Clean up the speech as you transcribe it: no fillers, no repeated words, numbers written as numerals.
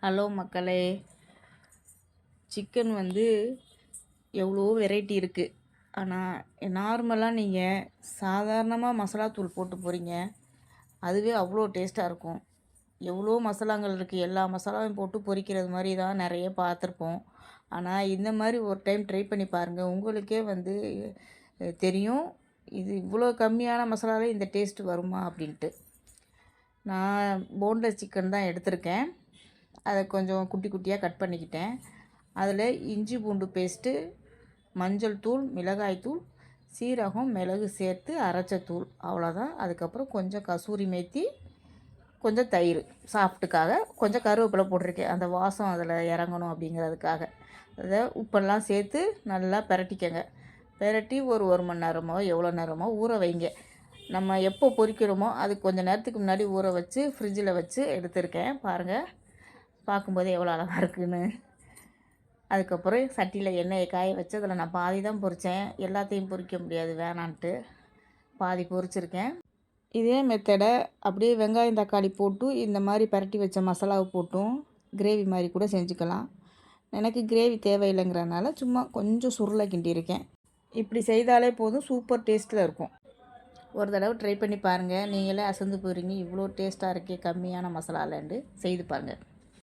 Hello மக்களே, chicken எவ்வளோ variety இருக்குது. ஆனால் நார்மலாக நீங்கள் சாதாரணமாக மசாலாத்தூள் போட்டு போகிறீங்க, அதுவே அவ்வளோ டேஸ்ட்டாக இருக்கும். எவ்வளோ மசாலாங்கள் இருக்குது, எல்லா மசாலாவையும் போட்டு பொரிக்கிறது மாதிரி தான் நிறைய பார்த்துருப்போம். ஆனால் இந்த மாதிரி ஒரு டைம் ட்ரை பண்ணி பாருங்கள், உங்களுக்கே தெரியும் இது இவ்வளோ கம்மியான மசாலாவே இந்த டேஸ்ட்டு வருமா அப்படின்ட்டு. நான் போன்லெஸ் சிக்கன் தான் எடுத்திருக்கேன். அதை கொஞ்சம் குட்டி குட்டியாக கட் பண்ணிக்கிட்டேன். அதில் இஞ்சி பூண்டு பேஸ்ட்டு, மஞ்சள் தூள், மிளகாய் தூள், சீரகம், மிளகு சேர்த்து அரைச்ச தூள், அவ்வளோதான். அதுக்கப்புறம் கொஞ்சம் கசூரி மேத்தி, கொஞ்சம் தயிர், சாஃப்ட்டுக்காக கொஞ்சம் கருவேப்பிலை போட்டிருக்கேன், அந்த வாசம் அதில் இறங்கணும் அப்படிங்கிறதுக்காக. அதை உப்பெல்லாம் சேர்த்து நல்லா பிரட்டிக்கங்க. பிரட்டி ஒரு மணி நேரமோ எவ்வளோ நேரமோ ஊற வைங்க. நம்ம எப்போ பொரிக்கிறோமோ அதுக்கு கொஞ்சம் நேரத்துக்கு முன்னாடி ஊற வச்சு ஃப்ரிட்ஜில் வச்சு எடுத்திருக்கேன். பாருங்கள், பார்க்கும்போது எவ்வளோ அழகாக இருக்குதுன்னு. அதுக்கப்புறம் சட்டியில் எண்ணெயை காய வச்சு அதில் நான் பாதி தான் பொரித்தேன், எல்லாத்தையும் பொரிக்க முடியாது வேணான்ட்டு பாதி பொரிச்சிருக்கேன். இதே மெத்தடை அப்படியே வெங்காயம் தக்காளி போட்டு இந்த மாதிரி பரட்டி வச்ச மசாலாவை போட்டும் கிரேவி மாதிரி கூட செஞ்சுக்கலாம். எனக்கு கிரேவி தேவையில்லைங்கிறதுனால சும்மா கொஞ்சம் சுருளை கிண்டியிருக்கேன். இப்படி செய்தாலே போதும், சூப்பர் டேஸ்ட்டில் இருக்கும். ஒரு தடவை ட்ரை பண்ணி பாருங்கள், நீங்களே அசந்து போகிறீங்க, இவ்வளோ டேஸ்ட்டாக இருக்கே கம்மியான மசாலாலண்டு செய்து பாருங்கள்.